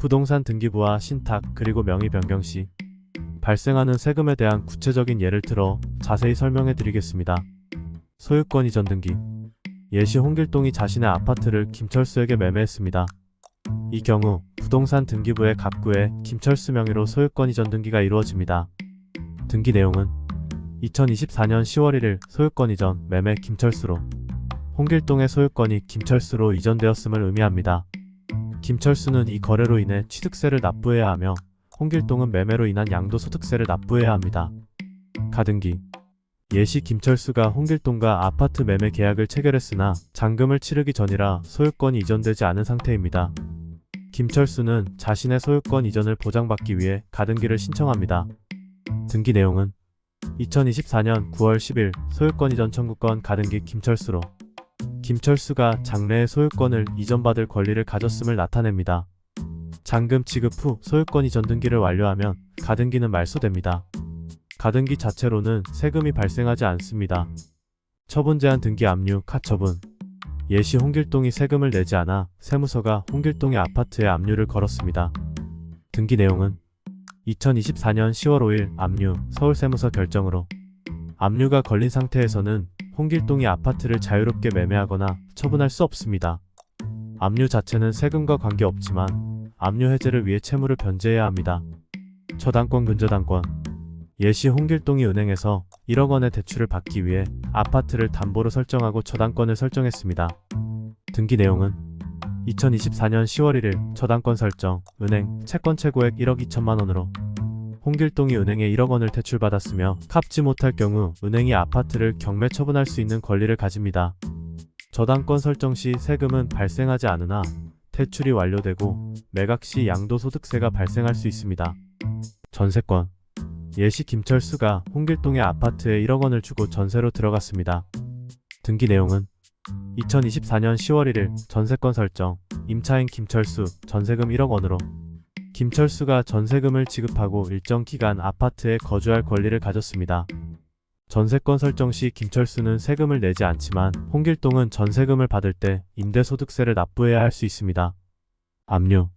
부동산 등기부와 신탁 그리고 명의 변경 시 발생하는 세금에 대한 구체적인 예를 들어 자세히 설명해 드리겠습니다. 소유권 이전 등기. 예시 홍길동이 자신의 아파트를 김철수에게 매매했습니다. 이 경우 부동산 등기부의 갑구에 김철수 명의로 소유권 이전 등기가 이루어집니다. 등기 내용은 2024년 10월 1일 소유권 이전 매매 김철수로 홍길동의 소유권이 김철수로 이전되었음을 의미합니다. 김철수는 이 거래로 인해 취득세를 납부해야 하며 홍길동은 매매로 인한 양도소득세를 납부해야 합니다. 가등기. 예시 김철수가 홍길동과 아파트 매매 계약을 체결했으나 잔금을 치르기 전이라 소유권이 이전되지 않은 상태입니다. 김철수는 자신의 소유권 이전을 보장받기 위해 가등기를 신청합니다. 등기 내용은 2024년 9월 10일 소유권 이전 청구권 가등기 김철수로 김철수가 장래의 소유권을 이전받을 권리를 가졌음을 나타냅니다. 잔금 지급 후 소유권 이전 등기를 완료하면 가등기는 말소됩니다. 가등기 자체로는 세금이 발생하지 않습니다. 처분 제한 등기 압류 가처분. 예시 홍길동이 세금을 내지 않아 세무서가 홍길동의 아파트에 압류를 걸었습니다. 등기 내용은 2024년 10월 5일 압류 서울세무서 결정으로 압류가 걸린 상태에서는 홍길동이 아파트를 자유롭게 매매하거나 처분할 수 없습니다. 압류 자체는 세금과 관계없지만 압류 해제를 위해 채무를 변제해야 합니다. 저당권 근저당권. 예시 홍길동이 은행에서 1억 원의 대출을 받기 위해 아파트를 담보로 설정하고 저당권을 설정했습니다. 등기 내용은 2024년 10월 1일 저당권 설정, 은행, 채권 최고액 1억 2천만 원으로 홍길동이 은행에 1억 원을 대출받았으며 갚지 못할 경우 은행이 아파트를 경매 처분할 수 있는 권리를 가집니다. 저당권 설정 시 세금은 발생하지 않으나 대출이 완료되고 매각 시 양도소득세가 발생할 수 있습니다. 전세권. 예시 김철수가 홍길동의 아파트에 1억 원을 주고 전세로 들어갔습니다. 등기 내용은 2024년 10월 1일 전세권 설정, 임차인 김철수, 전세금 1억 원으로 김철수가 전세금을 지급하고 일정 기간 아파트에 거주할 권리를 가졌습니다. 전세권 설정 시 김철수는 세금을 내지 않지만 홍길동은 전세금을 받을 때 임대소득세를 납부해야 할 수 있습니다. 압류.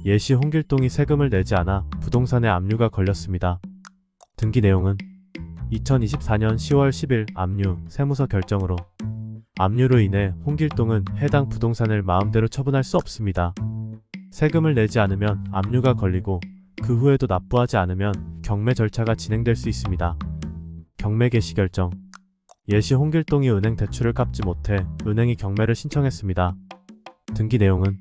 예시 홍길동이 세금을 내지 않아 부동산에 압류가 걸렸습니다. 등기 내용은 2024년 10월 10일 압류 세무서 결정으로 압류로 인해 홍길동은 해당 부동산을 마음대로 처분할 수 없습니다. 세금을 내지 않으면 압류가 걸리고 그 후에도 납부하지 않으면 경매 절차가 진행될 수 있습니다. 경매 개시 결정. 예시 홍길동이 은행 대출을 갚지 못해 은행이 경매를 신청했습니다. 등기 내용은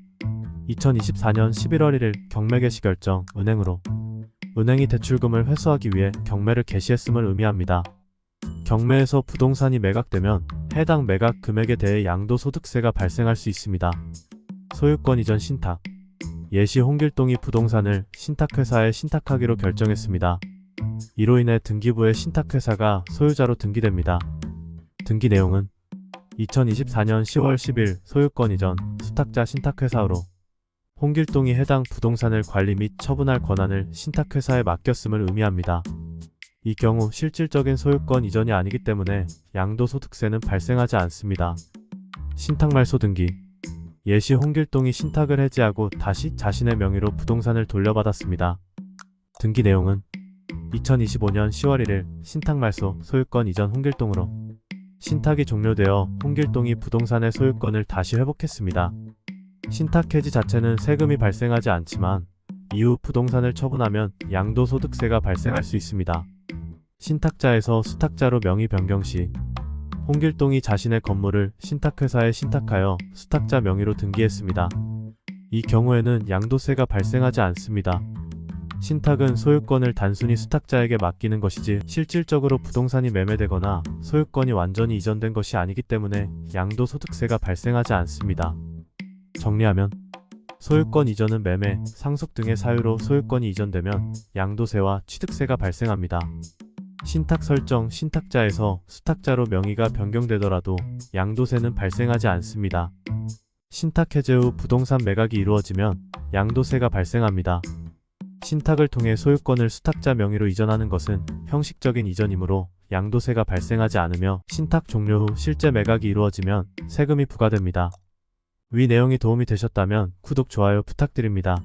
2024년 11월 1일 경매 개시 결정 은행으로 은행이 대출금을 회수하기 위해 경매를 개시했음을 의미합니다. 경매에서 부동산이 매각되면 해당 매각 금액에 대해 양도소득세가 발생할 수 있습니다. 소유권 이전 신탁. 예시 홍길동이 부동산을 신탁회사에 신탁하기로 결정했습니다. 이로 인해 등기부의 신탁회사가 소유자로 등기됩니다. 등기 내용은 2024년 10월 10일 소유권 이전 수탁자 신탁회사로 홍길동이 해당 부동산을 관리 및 처분할 권한을 신탁회사에 맡겼음을 의미합니다. 이 경우 실질적인 소유권 이전이 아니기 때문에 양도소득세는 발생하지 않습니다. 신탁말소 등기. 예시 홍길동이 신탁을 해지하고 다시 자신의 명의로 부동산을 돌려받았습니다. 등기 내용은 2025년 10월 1일 신탁말소 소유권 이전 홍길동으로 신탁이 종료되어 홍길동이 부동산의 소유권을 다시 회복했습니다. 신탁 해지 자체는 세금이 발생하지 않지만 이후 부동산을 처분하면 양도소득세가 발생할 수 있습니다. 신탁자에서 수탁자로 명의 변경 시 홍길동이 자신의 건물을 신탁회사에 신탁하여 수탁자 명의로 등기했습니다. 이 경우에는 양도세가 발생하지 않습니다. 신탁은 소유권을 단순히 수탁자에게 맡기는 것이지 실질적으로 부동산이 매매되거나 소유권이 완전히 이전된 것이 아니기 때문에 양도소득세가 발생하지 않습니다. 정리하면 소유권 이전은 매매, 상속 등의 사유로 소유권이 이전되면 양도세와 취득세가 발생합니다. 신탁 설정 신탁자에서 수탁자로 명의가 변경되더라도 양도세는 발생하지 않습니다. 신탁 해제 후 부동산 매각이 이루어지면 양도세가 발생합니다. 신탁을 통해 소유권을 수탁자 명의로 이전하는 것은 형식적인 이전이므로 양도세가 발생하지 않으며 신탁 종료 후 실제 매각이 이루어지면 세금이 부과됩니다. 위 내용이 도움이 되셨다면 구독, 좋아요 부탁드립니다.